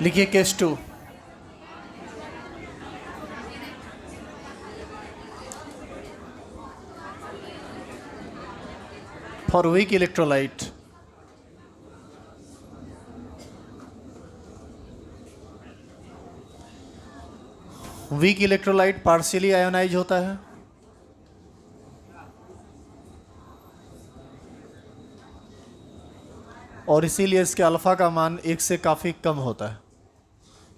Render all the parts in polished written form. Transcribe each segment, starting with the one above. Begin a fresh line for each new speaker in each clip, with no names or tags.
लिखिए case 2। For weak electrolyte, weak electrolyte partially ionize होता है और इसीलिए इसके अल्फा का मान 1 से काफ़ी कम होता है।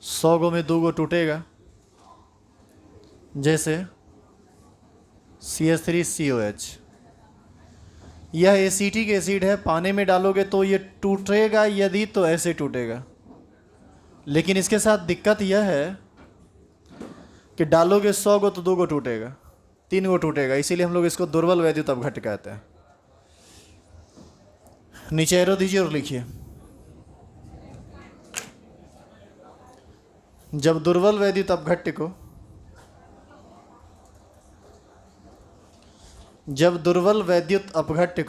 100 गो में 2 गो टूटेगा, जैसे CH3COH। यह एसिटिक एसिड है, पानी में डालोगे तो ये टूटेगा, यदि तो ऐसे टूटेगा। लेकिन इसके साथ दिक्कत यह है कि डालोगे 100 गो तो 2 गो टूटेगा, 3 गो टूटेगा। इसीलिए हम लोग इसको दुर्बल वैद्युत अपघट्ट कहते हैं। नीचे एरो दीजिए और लिखिए, जब दुर्बल वैद्युत अपघट्ट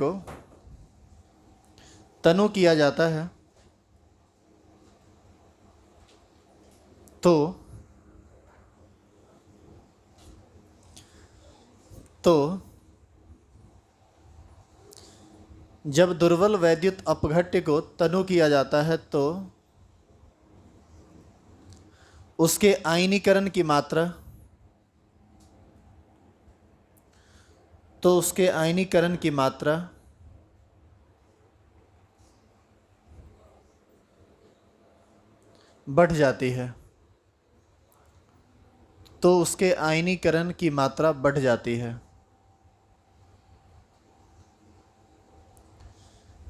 को तनु किया जाता है तो जब दुर्बल वैद्युत अपघट्ट को तनु किया जाता है तो उसके आयनीकरण की मात्रा बढ़ जाती है।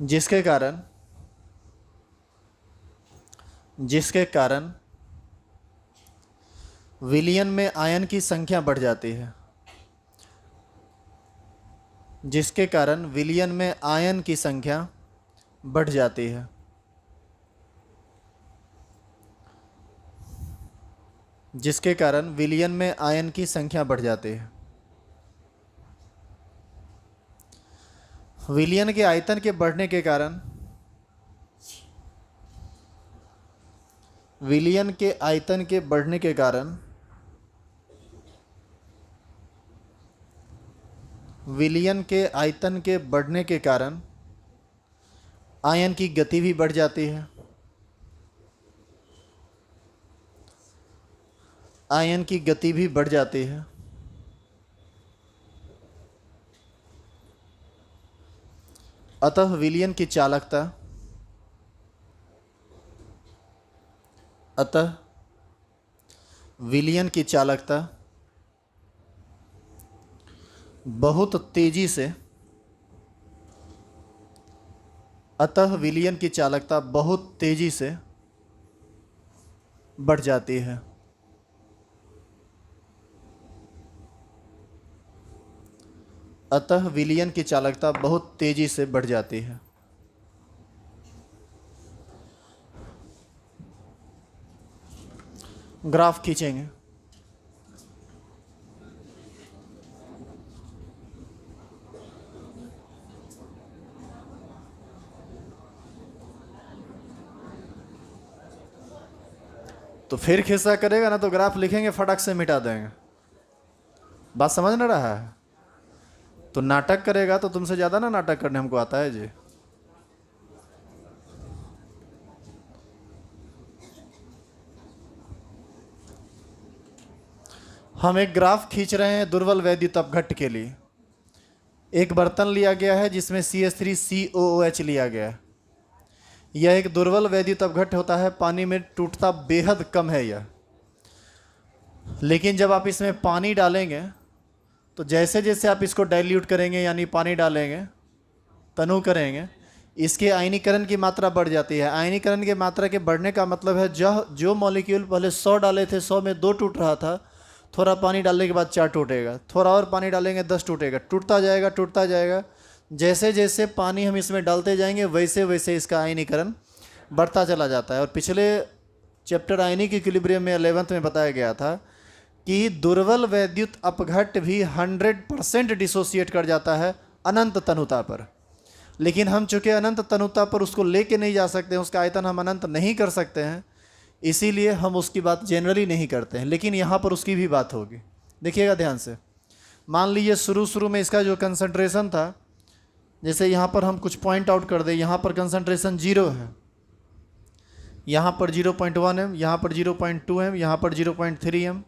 जिसके कारण विलयन में आयन की संख्या बढ़ जाती है। जिसके कारण विलयन में आयन की संख्या बढ़ जाती है। जिसके कारण विलयन में आयन की संख्या बढ़ जाती है। विलयन के आयतन के बढ़ने के कारण विलयन के आयतन के बढ़ने के कारण विलयन के आयतन के बढ़ने के कारण आयन की गति भी बढ़ जाती है। आयन की गति भी बढ़ जाती है। अतः विलयन की चालकता बहुत तेजी से बढ़ जाती है। अतः विलयन की चालकता बहुत तेजी से बढ़ जाती है। ग्राफ खींचेंगे। तो फिर खिस्सा करेगा ना तो ग्राफ लिखेंगे, फटक से मिटा देंगे। बात समझ ना रहा है? तो नाटक करेगा तो तुमसे ज़्यादा ना नाटक करने हमको आता है जी। हम एक ग्राफ खींच रहे हैं दुर्बल वैद्युत अपघट्ट के लिए। एक बर्तन लिया गया है जिसमें CH3COOH लिया गया है। यह एक दुर्बल वैद्युत अपघट्ट होता है, पानी में टूटता बेहद कम है यह। लेकिन जब आप इसमें पानी डालेंगे तो जैसे जैसे आप इसको डाइल्यूट करेंगे, यानी पानी डालेंगे, तनु करेंगे, इसके आयनीकरण की मात्रा बढ़ जाती है। आयनीकरण की मात्रा के बढ़ने का मतलब है जो मॉलिक्यूल पहले 100 डाले थे, 100 में 2 टूट रहा था, थोड़ा पानी डालने के बाद 4 टूटेगा, थोड़ा और पानी डालेंगे 10 टूटेगा, टूटता जाएगा। जैसे जैसे पानी हम इसमें डालते जाएंगे वैसे वैसे इसका आयनीकरण बढ़ता चला जाता है। और पिछले चैप्टर आयनिक इक्विलिब्रियम में 11th में बताया गया था कि दुर्बल वैद्युत अपघट्ट भी 100% डिसोसिएट कर जाता है अनंत तनुता पर। लेकिन हम चूँकि अनंत तनुता पर उसको लेके नहीं जा सकते हैं, उसका आयतन हम अनंत नहीं कर सकते हैं, इसीलिए हम उसकी बात जनरली नहीं करते हैं, लेकिन यहाँ पर उसकी भी बात होगी। देखिएगा ध्यान से, मान लीजिए शुरू में इसका जो कंसंट्रेशन था, जैसे यहाँ पर हम कुछ पॉइंट आउट कर दें, यहाँ पर कंसंट्रेशन 0 है, यहाँ पर 0.1 m, यहाँ पर 0.2 m, यहाँ पर 0.3 m,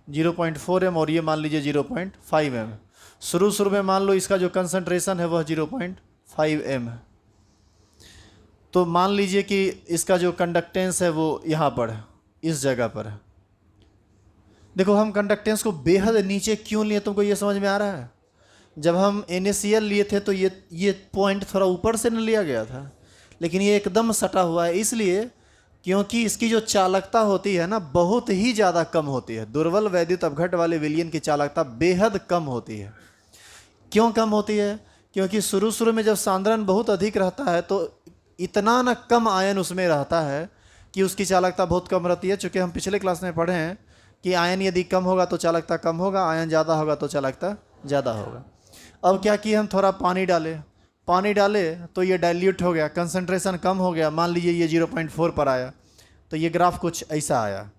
0.4 m और ये मान लीजिए 0.5 m। शुरू में मान लो इसका जो कंसंट्रेशन है वह 0.5 m है, तो मान लीजिए कि इसका जो कंडक्टेंस है वो यहाँ पर है, इस जगह पर है। देखो हम कंडक्टेंस को बेहद नीचे क्यों लिए, तुमको ये समझ में आ रहा है? जब हम NaCl लिए थे तो ये पॉइंट थोड़ा ऊपर से न लिया गया था, लेकिन ये एकदम सटा हुआ है, इसलिए क्योंकि इसकी जो चालकता होती है ना बहुत ही ज़्यादा कम होती है। दुर्बल वैद्युत अपघट्ट वाले विलयन की चालकता बेहद कम होती है। क्यों कम होती है? क्योंकि शुरू में जब सांद्रण बहुत अधिक रहता है तो इतना न कम आयन उसमें रहता है कि उसकी चालकता बहुत कम रहती है। चूँकि हम पिछले क्लास में पढ़े हैं कि आयन यदि कम होगा तो चालकता कम होगा, आयन ज़्यादा होगा तो चालकता ज़्यादा होगा। अब क्या किए, हम थोड़ा पानी डाले तो ये डाइल्यूट हो गया, कंसंट्रेशन कम हो गया, मान लीजिए ये 0.4 पर आया, तो ये ग्राफ कुछ ऐसा आया।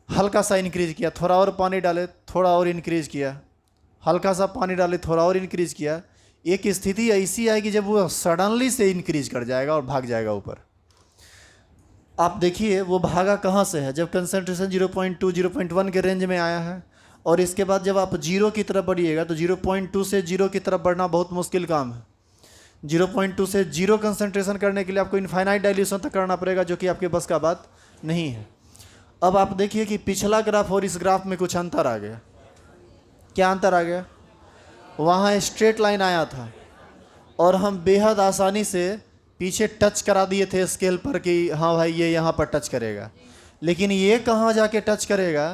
हल्का सा इंक्रीज किया, थोड़ा और पानी डाले, थोड़ा और इंक्रीज किया, हल्का सा पानी डाले, थोड़ा और इंक्रीज किया। एक स्थिति ऐसी आएगी जब वो सडनली से इंक्रीज कर जाएगा और भाग जाएगा ऊपर। आप देखिए वो भागा कहाँ से है, जब कंसंट्रेशन 0.2 0.1 के रेंज में आया है, और इसके बाद जब आप 0 की तरफ बढ़िएगा तो 0.2 से 0 की तरफ बढ़ना बहुत मुश्किल काम है। 0.2 से 0 कंसंट्रेशन करने के लिए आपको इनफाइनाइट डाइल्यूशन तक करना पड़ेगा, जो कि आपके बस का बात नहीं है। अब आप देखिए कि पिछला ग्राफ और इस ग्राफ में कुछ अंतर आ गया। क्या अंतर आ गया? वहाँ स्ट्रेट लाइन आया था और हम बेहद आसानी से पीछे टच करा दिए थे स्केल पर कि हाँ भाई ये यहाँ पर टच करेगा, लेकिन ये कहाँ जाके टच करेगा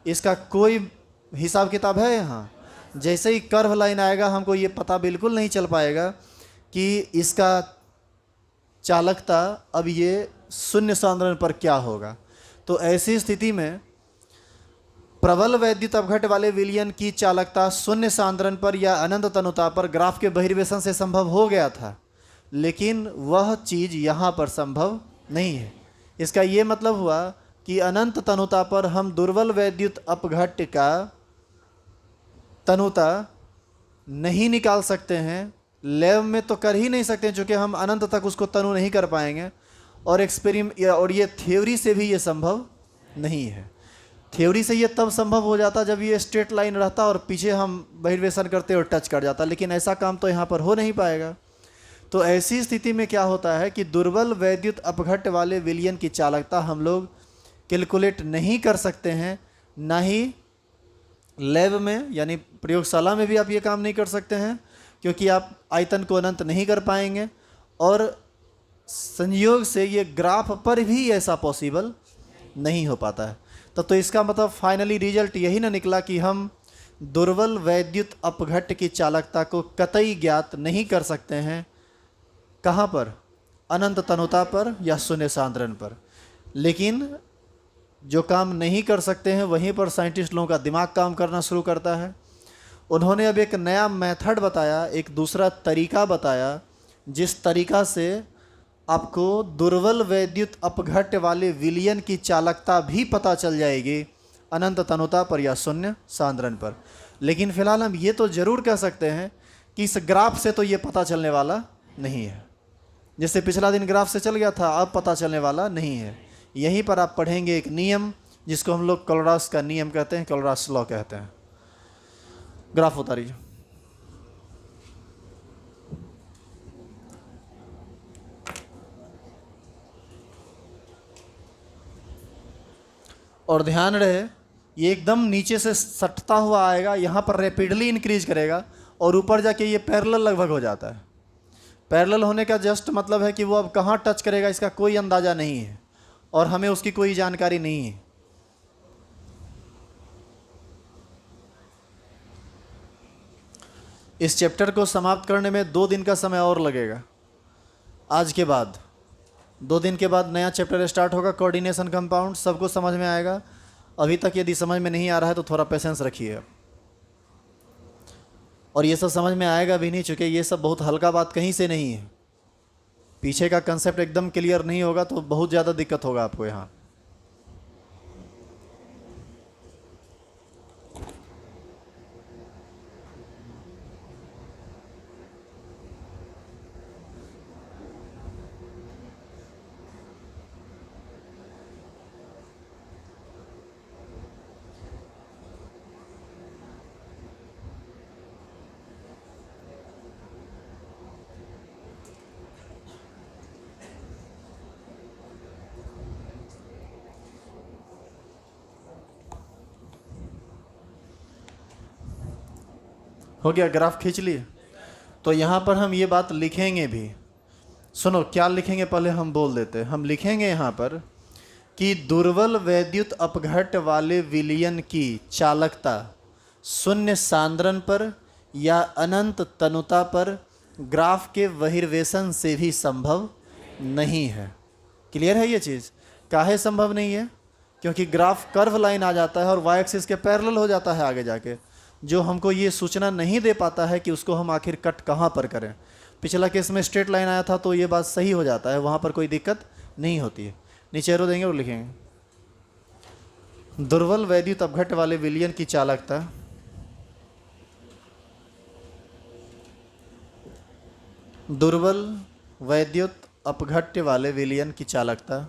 इसका कोई हिसाब किताब है यहाँ? जैसे ही कर्व लाइन आएगा हमको ये पता बिल्कुल नहीं चल पाएगा कि इसका चालकता अब ये शून्य सांद्रण पर क्या होगा। तो ऐसी स्थिति में प्रबल वैद्युत अपघट्ट वाले विलयन की चालकता शून्य सांद्रण पर या अनंत तनुता पर ग्राफ के बहिर्वेशन से संभव हो गया था, लेकिन वह चीज़ यहाँ पर संभव नहीं है। इसका ये मतलब हुआ कि अनंत तनुता पर हम दुर्बल वैद्युत अपघट्ट का तनुता नहीं निकाल सकते हैं, लैब में तो कर ही नहीं सकते हैं, चूँकि हम अनंत तक उसको तनु नहीं कर पाएंगे, और ये थ्योरी से भी ये संभव नहीं है। थ्योरी से ये तब संभव हो जाता जब ये स्ट्रेट लाइन रहता और पीछे हम बहिर्वेशन करते और टच कर जाता, लेकिन ऐसा काम तो यहाँ पर हो नहीं पाएगा। तो ऐसी स्थिति में क्या होता है कि दुर्बल वैद्युत अपघट्ट वाले विलयन की चालकता हम लोग कैलकुलेट नहीं कर सकते हैं, ना ही लैब में यानी प्रयोगशाला में भी आप ये काम नहीं कर सकते हैं, क्योंकि आप आयतन को अनंत नहीं कर पाएंगे, और संयोग से ये ग्राफ पर भी ऐसा पॉसिबल नहीं हो पाता है। तो इसका मतलब फाइनली रिजल्ट यही ना निकला कि हम दुर्बल वैद्युत अपघट्ट की चालकता को कतई ज्ञात नहीं कर सकते हैं। कहाँ पर? अनंत तनुता पर या शून्य सांद्रण पर। लेकिन जो काम नहीं कर सकते हैं वहीं पर साइंटिस्ट लोगों का दिमाग काम करना शुरू करता है। उन्होंने अब एक नया मेथड बताया, एक दूसरा तरीका बताया, जिस तरीका से आपको दुर्बल वैद्युत अपघट्ट वाले विलयन की चालकता भी पता चल जाएगी अनंत तनुता पर या शून्य सांद्रण पर। लेकिन फिलहाल हम ये तो ज़रूर कह सकते हैं कि इस ग्राफ से तो ये पता चलने वाला नहीं है। जैसे पिछला दिन ग्राफ से चल गया था, अब पता चलने वाला नहीं है। यहीं पर आप पढ़ेंगे एक नियम जिसको हम लोग कोलरास का नियम कहते हैं, कोलरास लॉ कहते हैं। ग्राफ उतारिए। और ध्यान रहे ये एकदम नीचे से सटता हुआ आएगा, यहाँ पर रैपिडली इंक्रीज करेगा और ऊपर जाके ये पैरेलल लगभग हो जाता है। पैरेलल होने का जस्ट मतलब है कि वो अब कहाँ टच करेगा इसका कोई अंदाज़ा नहीं है और हमें उसकी कोई जानकारी नहीं है। इस चैप्टर को समाप्त करने में 2 दिन का समय और लगेगा। आज के बाद 2 दिन के बाद नया चैप्टर स्टार्ट होगा, कोऑर्डिनेशन कंपाउंड। सबको समझ में आएगा। अभी तक यदि समझ में नहीं आ रहा है तो थोड़ा पेशेंस रखिए। और ये सब समझ में आएगा भी नहीं, चूँकि ये सब बहुत हल्का बात कहीं से नहीं है। पीछे का कंसेप्ट एकदम क्लियर नहीं होगा तो बहुत ज़्यादा दिक्कत होगा आपको यहाँ। हो गया, ग्राफ खींच लिए। तो यहाँ पर हम ये बात लिखेंगे भी। सुनो क्या लिखेंगे, पहले हम बोल देते हैं। हम लिखेंगे यहाँ पर कि दुर्बल वैद्युत अपघट्ट वाले विलयन की चालकता शून्य सांद्रण पर या अनंत तनुता पर ग्राफ के बहिर्वेशन से भी संभव नहीं है। क्लियर है ये चीज़? काहे संभव नहीं है? क्योंकि ग्राफ कर्व लाइन आ जाता है और वाई एक्सिस के पैरेलल हो जाता है आगे जाके, जो हमको ये सूचना नहीं दे पाता है कि उसको हम आखिर कट कहाँ पर करें। पिछला केस में स्ट्रेट लाइन आया था तो ये बात सही हो जाता है, वहाँ पर कोई दिक्कत नहीं होती है। नीचे एरो देंगे और लिखेंगे दुर्बल वैद्युत अपघट्ट वाले विलयन की चालकता दुर्बल वैद्युत अपघट्य वाले विलयन की चालकता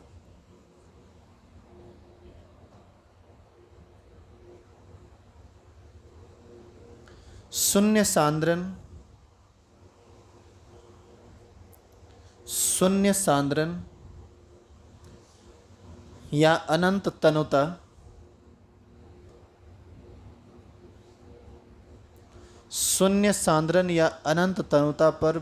शून्य सांद्रण या अनंत तनुता शून्य सांद्रण या अनंत तनुता पर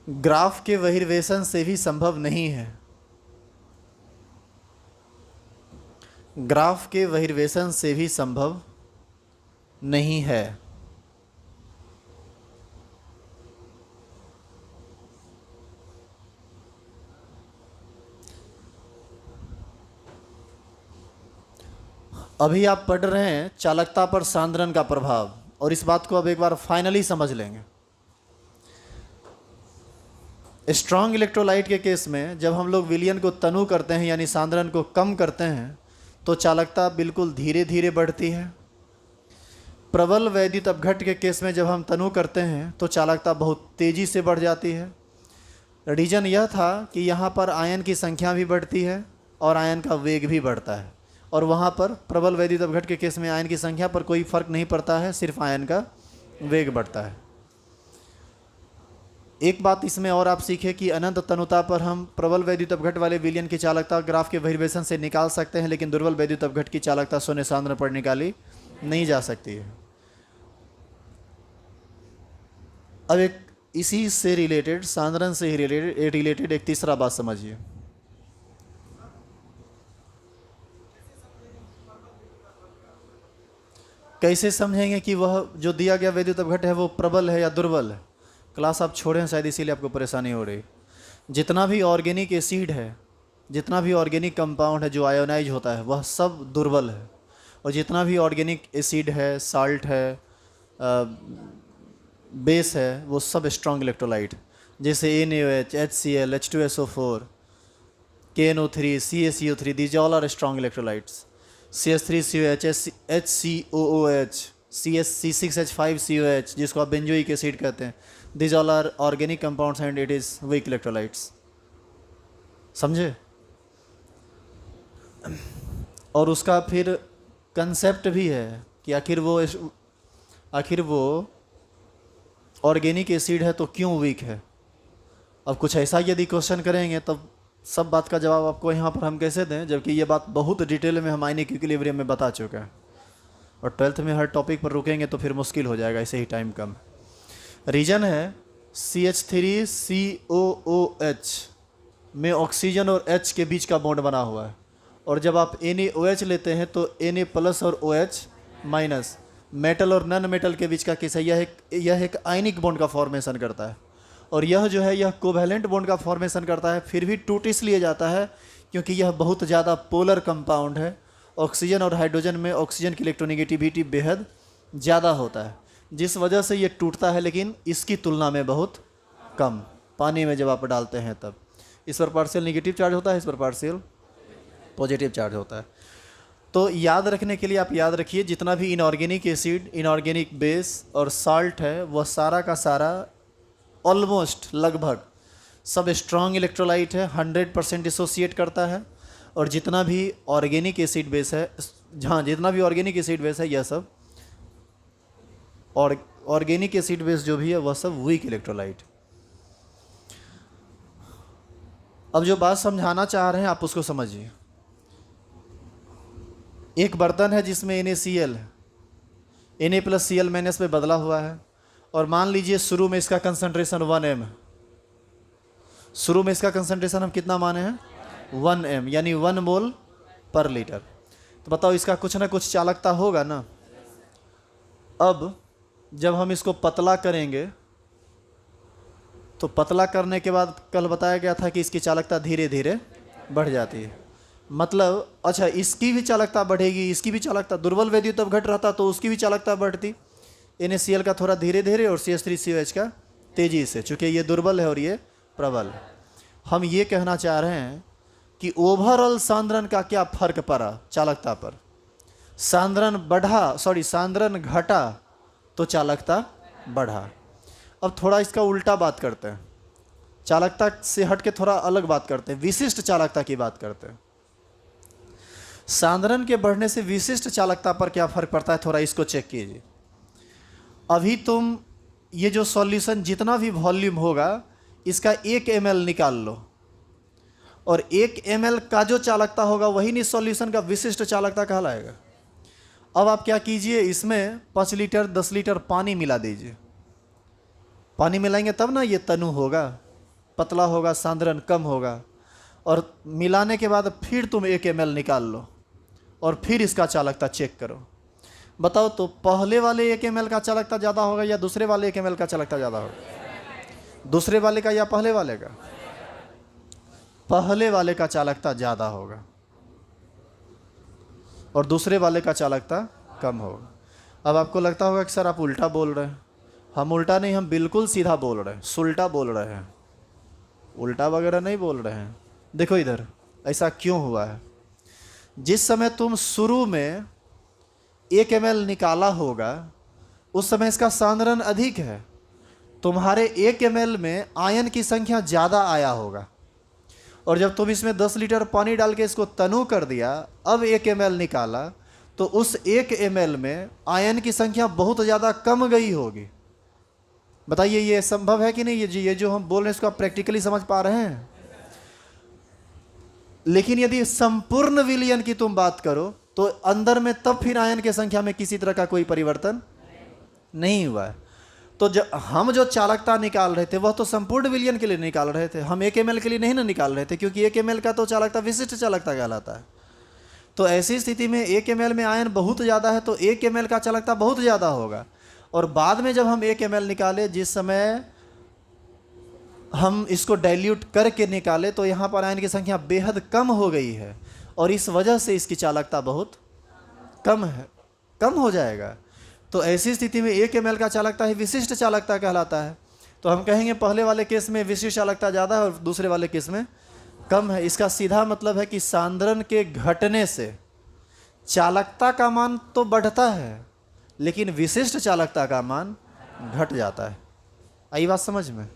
ग्राफ के बहिर्वेशन से भी संभव नहीं है। ग्राफ के बहिर्वेशन से भी संभव नहीं है। अभी आप पढ़ रहे हैं चालकता पर सांद्रण का प्रभाव, और इस बात को अब एक बार फाइनली समझ लेंगे। स्ट्रॉन्ग इलेक्ट्रोलाइट के केस में जब हम लोग विलयन को तनु करते हैं यानी सांद्रण को कम करते हैं तो चालकता बिल्कुल धीरे धीरे बढ़ती है। प्रबल वैद्युत अपघट्ट के केस में जब हम तनु करते हैं तो चालकता बहुत तेज़ी से बढ़ जाती है। रीजन यह था कि यहाँ पर आयन की संख्या भी बढ़ती है और आयन का वेग भी बढ़ता है, और वहाँ पर प्रबल वैद्युत अपघट्ट के केस में आयन की संख्या पर कोई फर्क नहीं पड़ता है, सिर्फ आयन का वेग बढ़ता है। एक बात इसमें और आप सीखें कि अनंत तनुता पर हम प्रबल वैद्युत अपघट्ट वाले विलयन की चालकता ग्राफ के बहिर्वेशन से निकाल सकते हैं, लेकिन दुर्बल वैद्युत अपघट्ट की चालकता शून्य सांद्रण पर निकाली नहीं जा सकती है। अब एक इसी से रिलेटेड, सांद्रण से ही रिलेटेड एक तीसरा बात समझिए। कैसे समझेंगे कि वह जो दिया गया वैद्युत अपघट्ट है वो प्रबल है या दुर्बल है? क्लास आप छोड़े हैं शायद, इसीलिए आपको परेशानी हो रही। जितना भी ऑर्गेनिक एसिड है, जितना भी ऑर्गेनिक कंपाउंड है जो आयोनाइज होता है वह सब दुर्बल है, और जितना भी ऑर्गेनिक एसिड है, साल्ट है, बेस है, वो सब स्ट्रॉन्ग इलेक्ट्रोलाइट, जैसे NaOH, HCl, H2SO4, KNO3, CaCO3, these all are strong electrolytes. CH3COH, HCOOH, C6H5COH जिसको आप बेंजोइक एसिड कहते हैं, these all are organic compounds and it is weak electrolytes. समझे? और उसका फिर कंसेप्ट भी है कि आखिर वो ऑर्गेनिक एसिड है तो क्यों वीक है। अब कुछ ऐसा यदि क्वेश्चन करेंगे तब सब बात का जवाब आपको यहाँ पर हम कैसे दें, जबकि ये बात बहुत डिटेल में हम आयनिक इक्विलिब्रियम में बता चुके हैं, और 12th में हर टॉपिक पर रुकेंगे तो फिर मुश्किल हो जाएगा, ऐसे ही टाइम कम। रीजन है CH3COOH में ऑक्सीजन और H के बीच का बॉन्ड बना हुआ है, और जब आप NaOH लेते हैं तो Na+ और OH- मेटल और नॉन मेटल के बीच का केस है। यह एक आयनिक बॉन्ड का फॉर्मेशन करता है, और यह जो है यह कोवैलेंट बॉन्ड का फॉर्मेशन करता है। फिर भी टूट इसलिए जाता है क्योंकि यह बहुत ज़्यादा पोलर कंपाउंड है। ऑक्सीजन और हाइड्रोजन में ऑक्सीजन की इलेक्ट्रोनेगेटिविटी बेहद ज़्यादा होता है, जिस वजह से ये टूटता है, लेकिन इसकी तुलना में बहुत कम। पानी में जब आप डालते हैं तब इस पर पार्शियल नेगेटिव चार्ज होता है, इस पर पार्शियल पॉजिटिव चार्ज होता है। तो याद रखने के लिए आप याद रखिए, जितना भी इनऑर्गेनिक एसिड, इनऑर्गेनिक बेस और साल्ट है वह सारा का सारा ऑलमोस्ट लगभग सब स्ट्रॉन्ग इलेक्ट्रोलाइट है, 100% डिसोसिएट करता है। और जितना भी ऑर्गेनिक एसिड बेस है, हाँ जितना भी ऑर्गेनिक एसिड बेस है यह सब ऑर्गेनिक एसिड बेस जो भी है वह सब वीक इलेक्ट्रोलाइट। अब जो बात समझाना चाह रहे हैं आप उसको समझिए। एक बर्तन है जिसमें NaCl है, Na प्लस Cl माइनस में बदला हुआ है, और मान लीजिए शुरू में इसका कंसंट्रेशन 1m है। शुरू में इसका कंसंट्रेशन हम कितना माने हैं? 1m, यानी 1 मोल पर लीटर। तो बताओ इसका कुछ ना कुछ चालकता होगा ना। अब जब हम इसको पतला करेंगे तो पतला करने के बाद कल बताया गया था कि इसकी चालकता धीरे धीरे बढ़ जाती है। मतलब अच्छा, इसकी भी चालकता बढ़ेगी, इसकी भी चालकता, दुर्बल वैद्युत अपघट्ट रहता तो उसकी भी चालकता बढ़ती, NaCl का थोड़ा धीरे धीरे और CH3COH का तेजी से, चूँकि ये दुर्बल है और ये प्रबल है। हम ये कहना चाह रहे हैं कि ओवरऑल सांद्रण का क्या फर्क पड़ा चालकता पर। सांद्रण घटा तो चालकता बढ़ा। अब थोड़ा इसका उल्टा बात करते हैं, चालकता से हट के थोड़ा अलग बात करते हैं, विशिष्ट चालकता की बात करते हैं। सांद्रण के बढ़ने से विशिष्ट चालकता पर क्या फर्क पड़ता है, थोड़ा इसको चेक कीजिए। अभी तुम ये जो सॉल्यूशन जितना भी वॉल्यूम होगा इसका 1 ml निकाल लो, और 1 ml का जो चालकता होगा वही नहीं सॉल्यूशन का विशिष्ट चालकता कहलाएगा। अब आप क्या कीजिए, इसमें 5 लीटर 10 लीटर पानी मिला दीजिए। पानी मिलाएंगे तब ना ये तनु होगा, पतला होगा, सांद्रण कम होगा। और मिलाने के बाद फिर तुम 1 ml निकाल लो और फिर इसका चालकता चेक करो। बताओ तो पहले वाले 1 ml का चालकता ज़्यादा होगा या दूसरे वाले 1 ml का चालकता ज़्यादा होगा? दूसरे वाले का या पहले वाले का? पहले वाले का चालकता ज़्यादा होगा और दूसरे वाले का चालकता कम होगा। अब आपको लगता होगा कि सर आप उल्टा बोल रहे हैं। हम उल्टा नहीं, हम बिल्कुल सीधा बोल रहे हैं, सुल्टा बोल रहे हैं, उल्टा वगैरह नहीं बोल रहे हैं। देखो इधर ऐसा क्यों हुआ है। जिस समय तुम शुरू में 1 ml निकाला होगा उस समय इसका सांद्रण अधिक है, तुम्हारे 1 ml में आयन की संख्या ज़्यादा आया होगा। और जब तुम इसमें 10 लीटर पानी डाल के इसको तनु कर दिया, अब 1 ml निकाला, तो उस 1 ml में आयन की संख्या बहुत ज़्यादा कम गई होगी। बताइए ये संभव है कि नहीं? ये जो हम बोल रहे हैं इसको आप प्रैक्टिकली समझ पा रहे हैं? लेकिन यदि संपूर्ण विलयन की तुम बात करो तो अंदर में तब फिर आयन की संख्या में किसी तरह का कोई परिवर्तन नहीं हुआ है। तो हम जो चालकता निकाल रहे थे वह तो संपूर्ण विलयन के लिए निकाल रहे थे, हम 1 ml के लिए नहीं ना निकाल रहे थे, क्योंकि 1 ml का तो चालकता विशिष्ट चालकता कहलाता है। तो ऐसी स्थिति में 1 ml में आयन बहुत ज़्यादा है तो 1 ml का चालकता बहुत ज़्यादा होगा। और बाद में जब हम 1 ml निकाले, जिस समय हम इसको डाइल्यूट करके निकाले, तो यहाँ पर आयन की संख्या बेहद कम हो गई है और इस वजह से इसकी चालकता बहुत कम हो जाएगा। तो ऐसी स्थिति में 1 ml का चालकता ही विशिष्ट चालकता कहलाता है। तो हम कहेंगे पहले वाले केस में विशिष्ट चालकता ज़्यादा है और दूसरे वाले केस में कम है। इसका सीधा मतलब है कि सांद्रण के घटने से चालकता का मान तो बढ़ता है लेकिन विशिष्ट चालकता का मान घट जाता है। आई बात समझ में?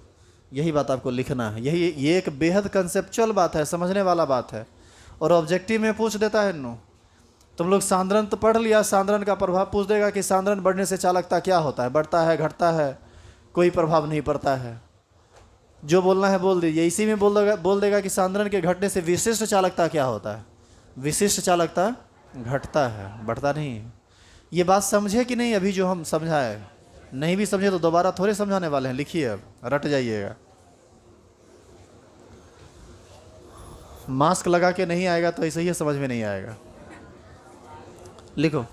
यही बात आपको लिखना है। ये एक बेहद कंसेप्चुअल बात है, समझने वाला बात है। और ऑब्जेक्टिव में पूछ देता है नो, तुम लोग सांद्रण तो पढ़ लिया, सांद्रण का प्रभाव पूछ देगा कि सांद्रण बढ़ने से चालकता क्या होता है, बढ़ता है, घटता है, कोई प्रभाव नहीं पड़ता है। जो बोलना है बोल दीजिए। इसी में बोल देगा कि सांद्रण के घटने से विशिष्ट चालकता क्या होता है, विशिष्ट चालकता घटता है, बढ़ता नहीं है। ये बात समझे कि नहीं? अभी जो हम समझाए, नहीं भी समझे तो दोबारा थोड़े समझाने वाले हैं, लिखिए, अब रट जाइएगा। मास्क लगा के नहीं आएगा तो ऐसे ही समझ में नहीं आएगा। लिखो।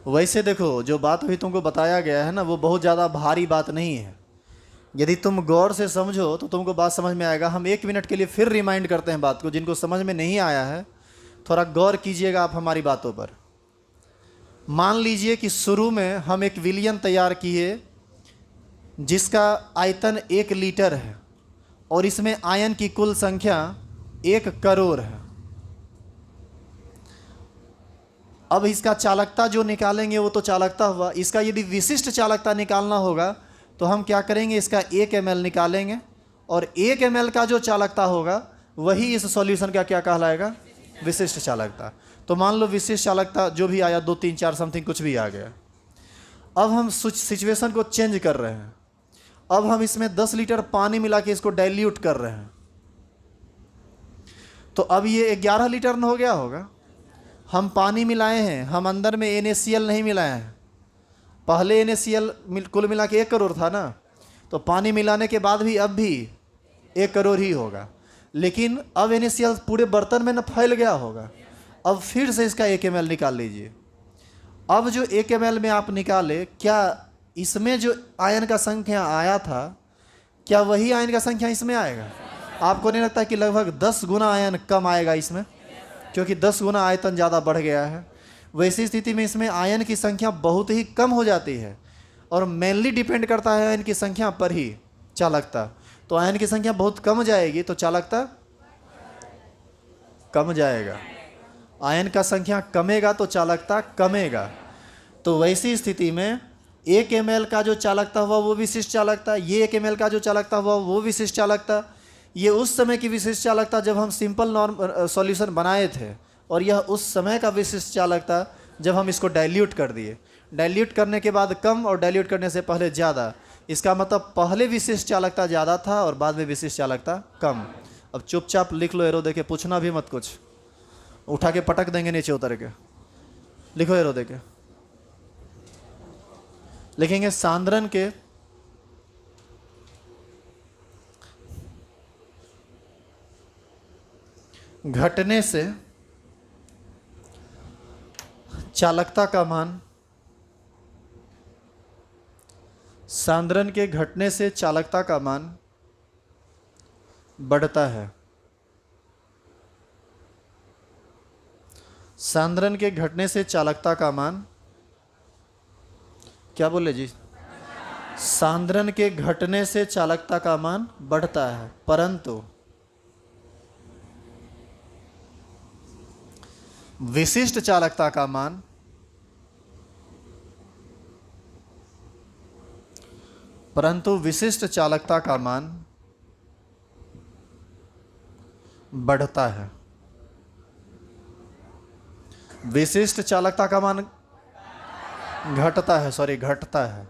वैसे देखो, जो बात अभी तुमको बताया गया है ना, वो बहुत ज़्यादा भारी बात नहीं है। यदि तुम गौर से समझो तो तुमको बात समझ में आएगा। हम 1 मिनट के लिए फिर रिमाइंड करते हैं बात को, जिनको समझ में नहीं आया है थोड़ा गौर कीजिएगा आप हमारी बातों पर। मान लीजिए कि शुरू में हम एक विलयन तैयार किए जिसका आयतन 1 लीटर है और इसमें आयन की कुल संख्या 1 करोड़ है। अब इसका चालकता जो निकालेंगे वो तो चालकता हुआ। इसका यदि विशिष्ट चालकता निकालना होगा तो हम क्या करेंगे, इसका 1 ml निकालेंगे और 1 ml का जो चालकता होगा वही इस सॉल्यूशन का क्या कहलाएगा, विशिष्ट चालकता। तो मान लो विशिष्ट चालकता जो भी आया 2, 3, 4 समथिंग कुछ भी आ गया। अब हम सिचुएशन को चेंज कर रहे हैं। अब हम इसमें 10 लीटर पानी मिला के इसको डाइल्यूट कर रहे हैं। तो अब ये 11 लीटर न हो गया होगा। हम पानी मिलाए हैं, हम अंदर में NaCl नहीं मिलाए हैं। पहले NaCl कुल मिला के 1 करोड़ था ना, तो पानी मिलाने के बाद भी अब भी 1 करोड़ ही होगा। लेकिन अब NaCl पूरे बर्तन में न फैल गया होगा। अब फिर से इसका 1 ml निकाल लीजिए। अब जो 1 ml में आप निकाले, क्या इसमें जो आयन का संख्या आया था, क्या वही आयन का संख्या इसमें आएगा? आपको नहीं लगता कि लगभग 10 गुना आयन कम आएगा इसमें, क्योंकि 10 गुना आयतन ज़्यादा बढ़ गया है। वैसी स्थिति में इसमें आयन की संख्या बहुत ही कम हो जाती है, और मेनली डिपेंड करता है आयन की संख्या पर ही चालकता। तो आयन की संख्या बहुत कम जाएगी तो चालकता कम जाएगा, आयन का संख्या कमेगा तो चालकता कमेगा। तो वैसी स्थिति में 1 ml का जो चालकता हुआ वो विशिष्ट चालकता, ये 1 ml का जो चालकता हुआ वो विशिष्ट चालकता। ये उस समय की विशिष्ट चालकता जब हम सिंपल नॉर्म सॉल्यूशन बनाए थे, और यह उस समय का विशिष्ट चालकता जब हम इसको डाइल्यूट कर दिए। डाइल्यूट करने के बाद कम और डाइल्यूट करने से पहले ज़्यादा। इसका मतलब पहले विशिष्ट चालकता ज़्यादा था और बाद में विशिष्ट चालकता कम। अब चुपचाप लिख लो एरो देके, पूछना भी मत कुछ, उठा के पटक देंगे नीचे उतर के। लिखो एरो देके, लिखेंगे सांद्रण के घटने से चालकता का मान, सांद्रण के घटने से चालकता का मान बढ़ता है। सांद्रण के घटने से चालकता का मान, क्या बोले जी? सांद्रण के घटने से चालकता का मान बढ़ता है, परंतु विशिष्ट चालकता का मान विशिष्ट चालकता का मान बढ़ता है। विशिष्ट चालकता का मान घटता है, घटता है।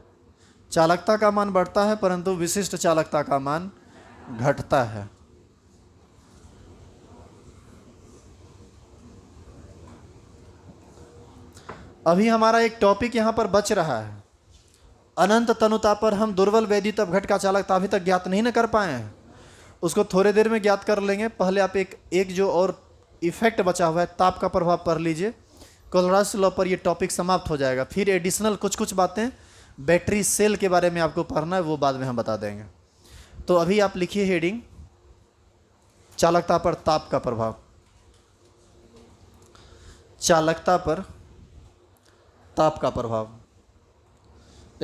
चालकता का मान बढ़ता है परंतु विशिष्ट चालकता का मान घटता है। अभी हमारा एक टॉपिक यहाँ पर बच रहा है, अनंत तनुता पर हम दुर्बल वैद्युत अपघट का चालकता अभी तक ज्ञात नहीं न कर पाए हैं। उसको थोड़े देर में ज्ञात कर लेंगे। पहले आप एक जो और इफेक्ट बचा हुआ है, ताप का प्रभाव पढ़ लीजिए। कोलोराइडस लॉ पर ये टॉपिक समाप्त हो जाएगा। फिर एडिशनल कुछ बातें बैटरी सेल के बारे में आपको पढ़ना है, वो बाद में हम बता देंगे। तो अभी आप लिखिए हेडिंग, चालकता पर ताप का प्रभाव। चालकता पर ताप का प्रभाव,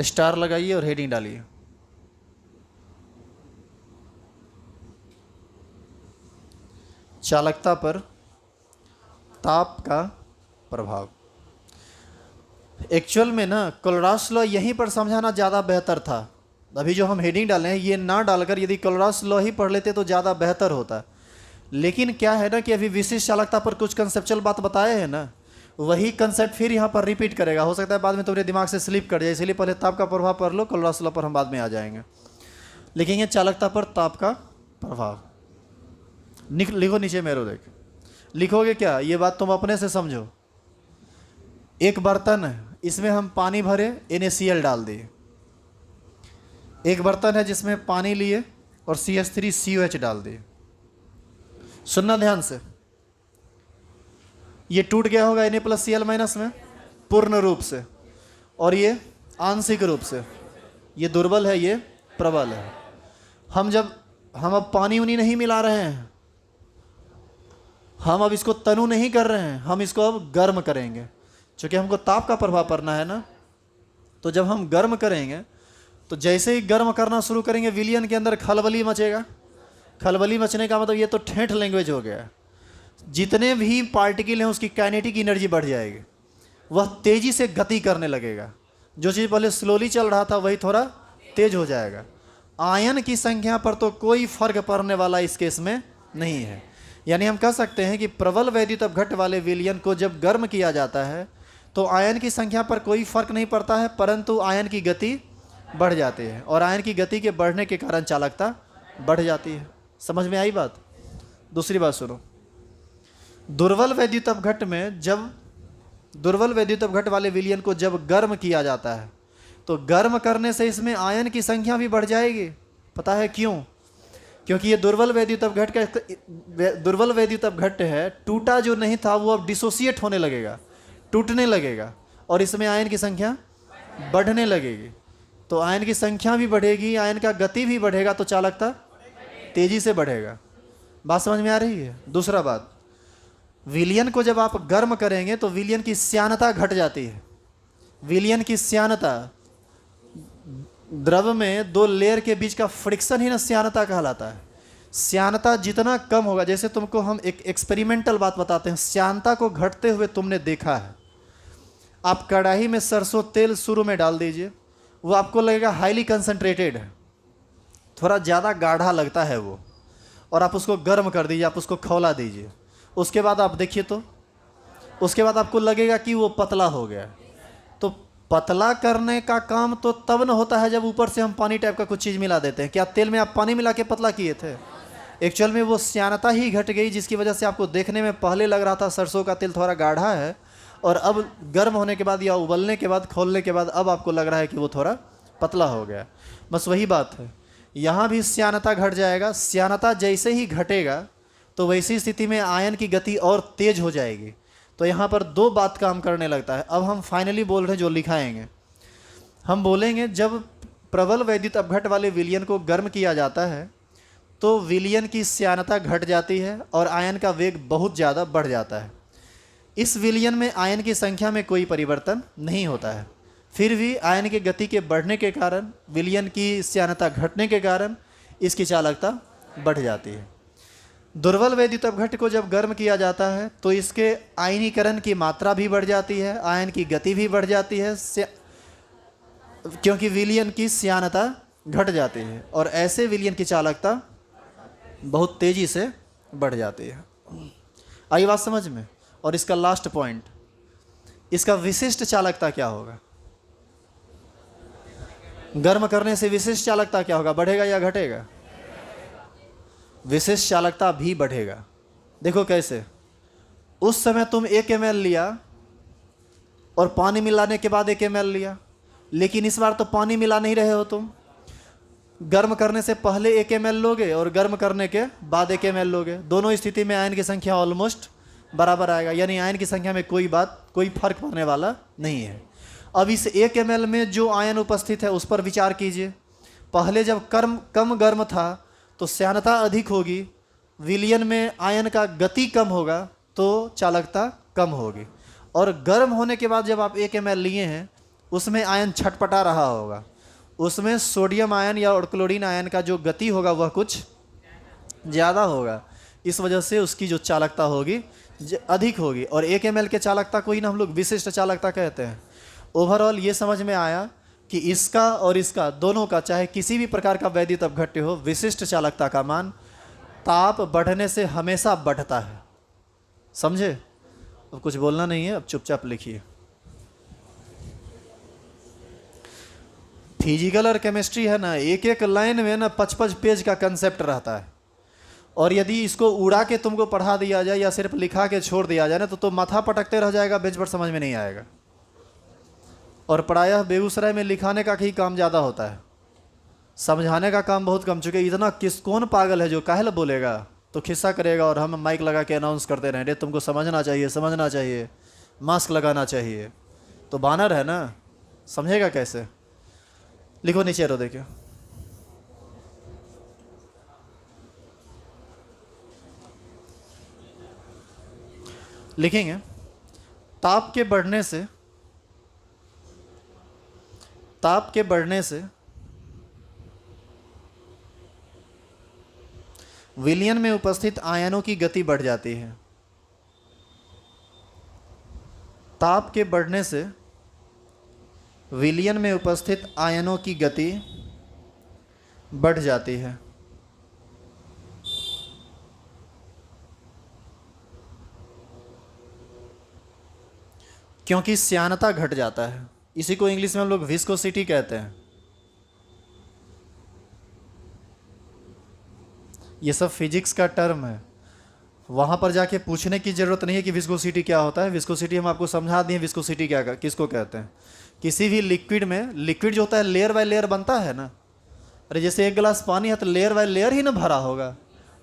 स्टार लगाइए और हेडिंग डालिए। चालकता पर ताप का प्रभाव। एक्चुअल में ना कोलोराइडस लॉ यहीं पर समझाना ज़्यादा बेहतर था। अभी जो हम हेडिंग डाले हैं ये ना डालकर यदि कोलोराइडस लॉ ही पढ़ लेते तो ज़्यादा बेहतर होता। लेकिन क्या है ना कि अभी विशिष्ट चालकता पर कुछ कंसेप्चुअल बात बताए हैं ना, वही कंसेप्ट फिर यहाँ पर रिपीट करेगा। हो सकता है बाद में तुम्हारे दिमाग से स्लिप कर जाए, इसलिए पहले ताप का प्रभाव पढ़ लो, कोलोराइडस लॉ पर हम बाद में आ जाएंगे। लिखेंगे चालकता पर ताप का प्रभाव। लिखो नीचे मेरो देख, लिखोगे क्या? ये बात तुम अपने से समझो। एक बर्तन है, इसमें हम पानी भरे, NaCl डाल दिए। एक बर्तन है जिसमें पानी लिए और CH3COH डाल दिए। सुनना ध्यान से, ये टूट गया होगा Na+Cl- में पूर्ण रूप से, और ये आंशिक रूप से। ये दुर्बल है, ये प्रबल है। हम अब पानी उनी नहीं मिला रहे हैं, हम अब इसको तनु नहीं कर रहे हैं, हम इसको अब गर्म करेंगे। क्योंकि हमको ताप का प्रभाव पड़ना है ना, तो जब हम गर्म करेंगे तो जैसे ही गर्म करना शुरू करेंगे विलियन के अंदर खलबली मचेगा। खलबली मचने का मतलब ये तो ठेठ लैंग्वेज हो गया। जितने भी पार्टिकल हैं उसकी काइनेटिक एनर्जी बढ़ जाएगी, वह तेज़ी से गति करने लगेगा। जो चीज़ पहले स्लोली चल रहा था वही थोड़ा तेज हो जाएगा। आयन की संख्या पर तो कोई फर्क पड़ने वाला इस केस में नहीं है। यानी हम कह सकते हैं कि प्रबल वैद्युत अपघट वाले विलियन को जब गर्म किया जाता है तो आयन की संख्या पर कोई फर्क नहीं पड़ता है, परंतु आयन की गति बढ़ जाती है, और आयन की गति के बढ़ने के कारण चालकता बढ़ जाती है। समझ में आई बात? दूसरी बात सुनो, दुर्बल वैद्युत अपघट्ट में जब दुर्बल वैद्युत अपघट्ट वाले विलयन को जब गर्म किया जाता है तो गर्म करने से इसमें आयन की संख्या भी बढ़ जाएगी। पता है क्यों? क्योंकि ये दुर्बल वैद्युत अपघट्ट है, टूटा जो नहीं था वो अब डिसोसिएट होने लगेगा, टूटने लगेगा और इसमें आयन की संख्या बढ़ने लगेगी। तो आयन की संख्या भी बढ़ेगी, आयन का गति भी बढ़ेगा, तो चालकता तेजी से बढ़ेगा। बात समझ में आ रही है? दूसरा बात, विलयन को जब आप गर्म करेंगे तो विलयन की श्यानता घट जाती है। विलयन की श्यानता, द्रव में दो लेयर के बीच का फ्रिक्शन ही ना श्यानता कहलाता है। श्यानता जितना कम होगा, जैसे तुमको हम एक एक्सपेरिमेंटल बात बताते हैं, श्यानता को घटते हुए तुमने देखा है। आप कढ़ाई में सरसों तेल शुरू में डाल दीजिए, वो आपको लगेगा हाईली कंसंट्रेटेड है, थोड़ा ज़्यादा गाढ़ा लगता है वो, और आप उसको गर्म कर दीजिए, आप उसको खौला दीजिए, उसके बाद आप देखिए तो उसके बाद आपको लगेगा कि वो पतला हो गया। तो पतला करने का काम तो तब न होता है जब ऊपर से हम पानी टाइप का कुछ चीज़ मिला देते हैं। क्या तेल में आप पानी मिला के पतला किए थे? एक्चुअल में वो श्यानता ही घट गई, जिसकी वजह से आपको देखने में पहले लग रहा था सरसों का तेल थोड़ा गाढ़ा है, और अब गर्म होने के बाद या उबलने के बाद, खोलने के बाद अब आपको लग रहा है कि वो थोड़ा पतला हो गया। बस वही बात है, यहाँ भी श्यानता घट जाएगा। श्यानता जैसे ही घटेगा तो वैसी स्थिति में आयन की गति और तेज हो जाएगी। तो यहाँ पर दो बात काम करने लगता है। अब हम फाइनली बोल रहे हैं, जो लिखाएंगे हम बोलेंगे, जब प्रबल वैद्युत अपघट्ट वाले विलयन को गर्म किया जाता है तो विलयन की श्यानता घट जाती है और आयन का वेग बहुत ज़्यादा बढ़ जाता है। इस विलयन में आयन की संख्या में कोई परिवर्तन नहीं होता है, फिर भी आयन की गति के बढ़ने के कारण, विलयन की श्यानता घटने के कारण इसकी चालकता बढ़ जाती है। दुर्बल वैद्युत अपघट्ट को जब गर्म किया जाता है तो इसके आयनीकरण की मात्रा भी बढ़ जाती है, आयन की गति भी बढ़ जाती है, क्योंकि विलयन की श्यानता घट जाती है और ऐसे विलयन की चालकता बहुत तेजी से बढ़ जाती है। आई बात समझ में? और इसका लास्ट पॉइंट, इसका विशिष्ट चालकता क्या होगा? गर्म करने से विशिष्ट चालकता क्या होगा? बढ़ेगा या घटेगा? विशिष्ट चालकता भी बढ़ेगा। देखो कैसे, उस समय तुम 1 ml लिया और पानी मिलाने के बाद 1 ml लिया, लेकिन इस बार तो पानी मिला नहीं रहे हो तुम। गर्म करने से पहले 1 ml लोगे और गर्म करने के बाद 1 ml लोगे। दोनों स्थिति में आयन की संख्या ऑलमोस्ट बराबर आएगा, यानी आयन की संख्या में कोई फर्क पड़ने वाला नहीं है। अब इस 1 ml में जो आयन उपस्थित है उस पर विचार कीजिए। पहले जब कम गर्म था तो श्यानता अधिक होगी, विलयन में आयन का गति कम होगा तो चालकता कम होगी, और गर्म होने के बाद जब आप 1 ml लिए हैं उसमें आयन छटपटा रहा होगा, उसमें सोडियम आयन या और क्लोरीन आयन का जो गति होगा वह कुछ ज़्यादा होगा। इस वजह से उसकी जो चालकता होगी अधिक होगी, और 1 ml के चालकता को ही ना हम लोग विशिष्ट चालकता कहते हैं। ओवरऑल ये समझ में आया कि इसका और इसका दोनों का, चाहे किसी भी प्रकार का वैद्युत अपघट्ट हो, विशिष्ट चालकता का मान ताप बढ़ने से हमेशा बढ़ता है। समझे? अब कुछ बोलना नहीं है, अब चुपचाप लिखिए। फिजिकल और केमिस्ट्री है ना, एक एक लाइन में ना 55 पेज का कंसेप्ट रहता है, और यदि इसको उड़ा के तुमको पढ़ा दिया जाए या सिर्फ लिखा के छोड़ दिया जाए ना तो माथा पटकते रह जाएगा, बेंच पर समझ में नहीं आएगा। और प्रायः बेगूसराय में लिखाने का ही काम ज़्यादा होता है, समझाने का काम बहुत कम। चुके इतना कौन पागल है जो काहे बोलेगा, तो खिस्सा करेगा और हम माइक लगा के अनाउंस करते रहें, तुमको समझना चाहिए, मास्क लगाना चाहिए। तो बानर है ना, समझेगा कैसे? लिखो नीचे रो, देखिए लिखेंगे, ताप के बढ़ने से विलयन में उपस्थित आयनों की गति बढ़ जाती है। ताप के बढ़ने से विलयन में उपस्थित आयनों की गति बढ़ जाती है। क्योंकि श्यानता घट जाता है। इसी को इंग्लिश में हम लोग विस्कोसिटी कहते हैं। ये सब फिजिक्स का टर्म है, वहाँ पर जाके पूछने की ज़रूरत नहीं है कि विस्कोसिटी क्या होता है। विस्कोसिटी हम आपको समझा दिए, विस्कोसिटी क्या किसको कहते हैं। किसी भी लिक्विड में, लिक्विड जो होता है लेयर बाय लेयर बनता है ना। अरे जैसे एक गिलास पानी है तो लेयर बाय लेयर ही ना भरा होगा,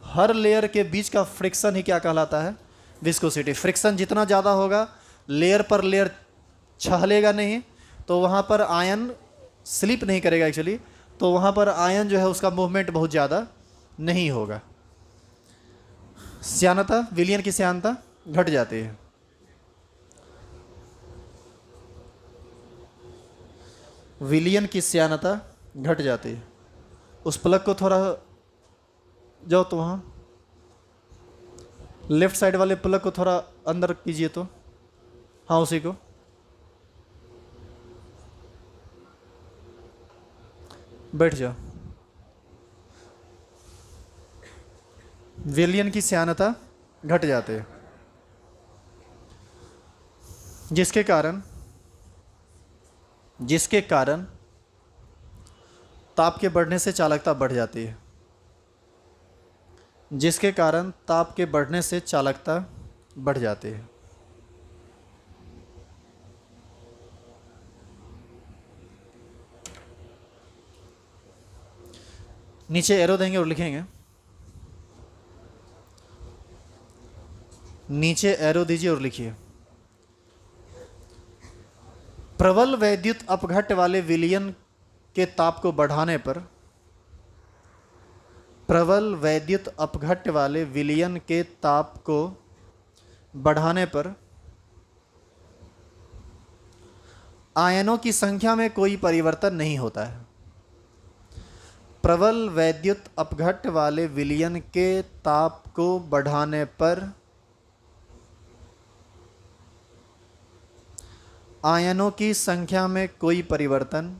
हर लेयर के बीच का फ्रिक्शन ही क्या कहलाता है, विस्कोसिटी। फ्रिक्शन जितना ज़्यादा होगा, लेयर पर लेयर छहलेगा नहीं, तो वहाँ पर आयन स्लिप नहीं करेगा एक्चुअली, तो वहाँ पर आयन जो है उसका मूवमेंट बहुत ज़्यादा नहीं होगा। श्यानता, विलयन की श्यानता घट जाती है। विलयन की श्यानता घट जाती है। उस प्लग को थोड़ा जाओ तो वहाँ लेफ्ट साइड वाले प्लग को थोड़ा अंदर कीजिए तो, हाँ उसी को। बैठ जाओ। विलयन की श्यानता घट जाते हैं, जिसके कारण ताप के बढ़ने से चालकता बढ़ जाती है। जिसके कारण ताप के बढ़ने से चालकता बढ़ जाती है। नीचे एरो देंगे और लिखेंगे, नीचे एरो दीजिए और लिखिए, प्रबल वैद्युत अपघट्ट वाले विलयन के ताप को बढ़ाने पर, प्रबल वैद्युत अपघट्ट वाले विलयन के ताप को बढ़ाने पर आयनों की संख्या में कोई परिवर्तन नहीं होता है। प्रबल वैद्युत अपघट्ट वाले विलयन के ताप को बढ़ाने पर आयनों की संख्या में कोई परिवर्तन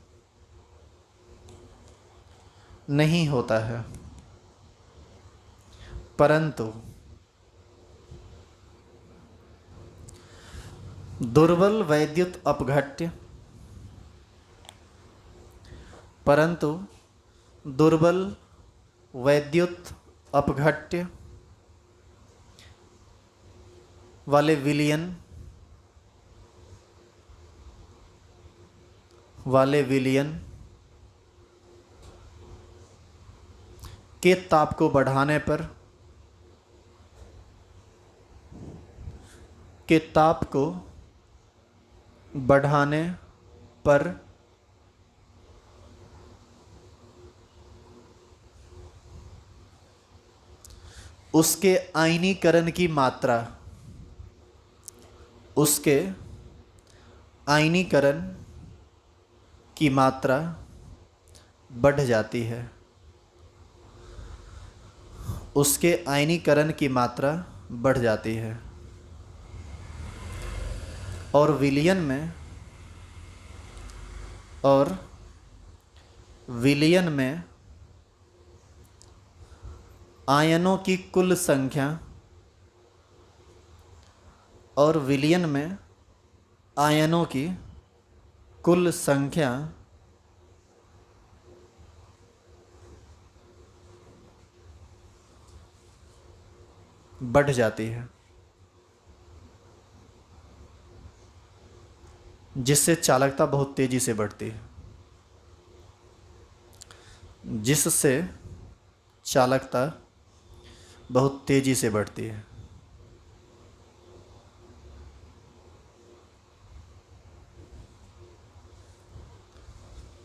नहीं होता है, परंतु दुर्बल वैद्युत अपघट्य, परंतु दुर्बल वैद्युत अपघट्य वाले विलयन के ताप को बढ़ाने पर, के ताप को बढ़ाने पर उसके आयनीकरण की मात्रा, उसके आयनीकरण की मात्रा बढ़ जाती है, उसके आयनीकरण की मात्रा बढ़ जाती है। और विलयन में आयनों की कुल संख्या, और विलयन में आयनों की कुल संख्या बढ़ जाती है, जिससे चालकता बहुत तेजी से बढ़ती है, जिससे चालकता बहुत तेजी से बढ़ती है।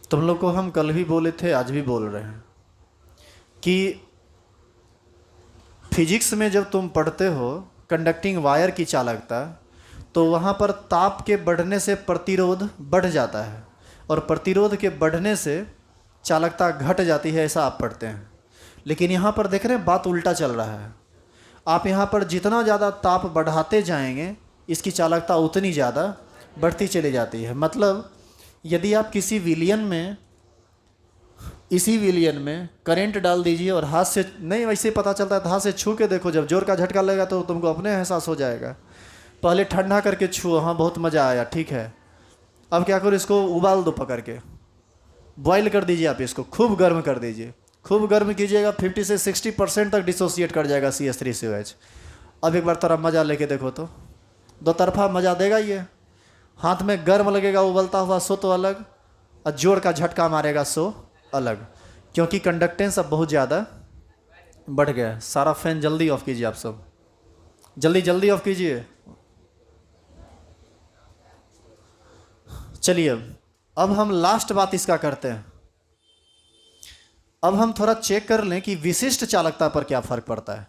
तुम लोग को हम कल भी बोले थे, आज भी बोल रहे हैं कि फिजिक्स में जब तुम पढ़ते हो कंडक्टिंग वायर की चालकता, तो वहाँ पर ताप के बढ़ने से प्रतिरोध बढ़ जाता है और प्रतिरोध के बढ़ने से चालकता घट जाती है, ऐसा आप पढ़ते हैं। लेकिन यहाँ पर देख रहे हैं बात उल्टा चल रहा है। आप यहाँ पर जितना ज़्यादा ताप बढ़ाते जाएंगे, इसकी चालकता उतनी ज़्यादा बढ़ती चली जाती है। मतलब यदि आप किसी विलयन में, इसी विलयन में करंट डाल दीजिए और हाथ से, नहीं वैसे पता चलता है, हाथ से छू के देखो, जब जोर का झटका लगेगा तो तुमको अपने एहसास हो जाएगा। पहले ठंडा करके छुओ, हाँ बहुत मज़ा आया, ठीक है। अब क्या करो, इसको उबाल दो पकड़ के, बॉयल कर दीजिए, आप इसको खूब गर्म कर दीजिए। खूब गर्म कीजिएगा, 50 से 60% तक डिसोसिएट कर जाएगा CH3COH। अब एक बार थोड़ा मज़ा लेके देखो तो, दो तरफा मज़ा देगा ये। हाथ में गर्म लगेगा उबलता हुआ सो तो अलग, और जोर का झटका मारेगा सो अलग, क्योंकि कंडक्टेंस अब बहुत ज़्यादा बढ़ गया है। सारा फैन जल्दी ऑफ कीजिए आप सब, जल्दी जल्दी ऑफ कीजिए। चलिए अब हम लास्ट बात इसका करते हैं। अब हम थोड़ा चेक कर लें कि विशिष्ट चालकता पर क्या फर्क पड़ता है।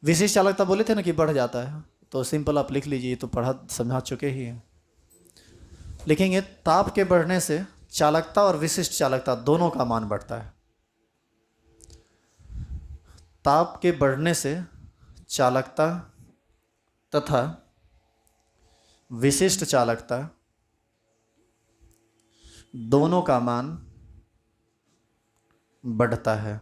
विशिष्ट चालकता बोले थे ना कि बढ़ जाता है, तो सिंपल आप लिख लीजिए, तो पढ़ा समझा चुके ही हैं। लिखेंगे ताप के बढ़ने से चालकता और विशिष्ट चालकता दोनों का मान बढ़ता है। ताप के बढ़ने से चालकता तथा विशिष्ट चालकता दोनों का मान बढ़ता है।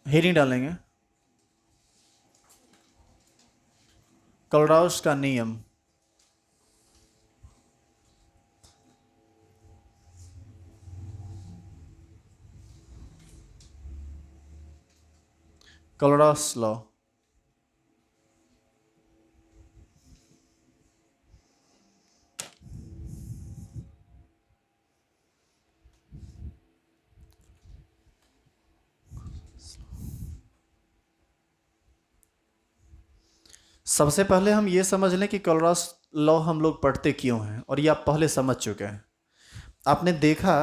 हेडिंग डालेंगे कोलराउस का नियम। Kohlrausch law. सबसे पहले हम ये समझ लें कि कोलराउस लॉ हम लोग पढ़ते क्यों हैं, और ये आप पहले समझ चुके हैं। आपने देखा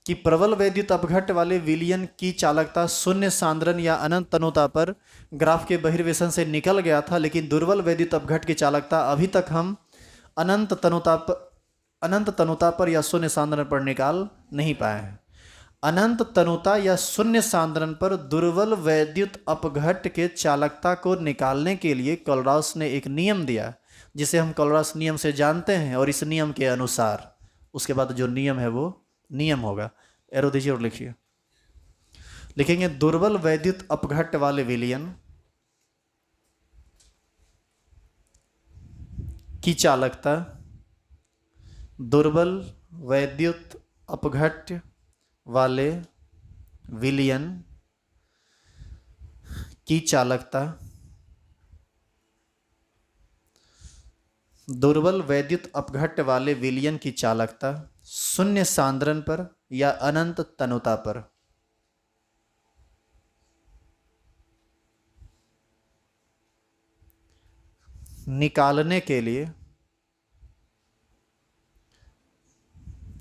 कि प्रबल वैद्युत अपघट्ट वाले विलयन की चालकता शून्य सांद्रण या अनंत तनुता पर ग्राफ के बहिर्वेशन से निकल गया था, लेकिन दुर्बल वैद्युत अपघट्ट की चालकता अभी तक हम अनंत तनुता पर या शून्य सांद्रण पर निकाल नहीं पाए हैं। अनंत तनुता या शून्य सांद्रण पर दुर्बल वैद्युत अपघट्ट के चालकता को निकालने के लिए कोलराउस ने एक नियम दिया, जिसे हम कोलराउस नियम से जानते हैं। और इस नियम के अनुसार उसके बाद जो नियम है वो नियम होगा। एरो दीजिए और लिखिए। लिखेंगे दुर्बल वैद्युत अपघट्ट वाले विलयन की चालकता, दुर्बल वैद्युत अपघट्ट वाले विलयन की चालकता, दुर्बल वैद्युत अपघट्ट वाले विलयन की चालकता शून्य सांद्रण पर या अनंत तनुता पर निकालने के लिए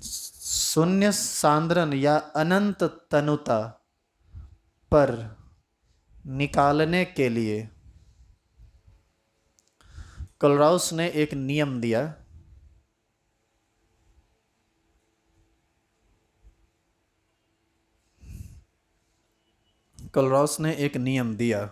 शून्य सांद्रण या अनंत तनुता पर निकालने के लिए कोलराउस ने एक नियम दिया। कोलराउस ने एक नियम दिया।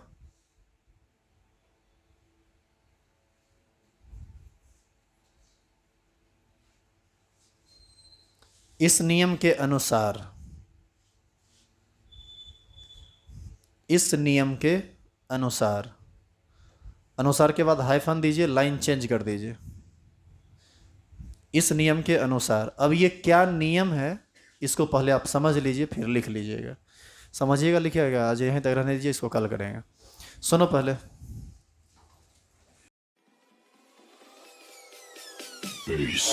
इस नियम के अनुसार, इस नियम के अनुसार, अनुसार के बाद हाइफन दीजिए, लाइन चेंज कर दीजिए। इस नियम के अनुसार, अब ये क्या नियम है इसको पहले आप समझ लीजिए, फिर लिख लीजिएगा। समझिएगा, लिखिएगा। आज यहीं तक रहने दीजिए, इसको कल करेंगे। सुनो पहले। Peace.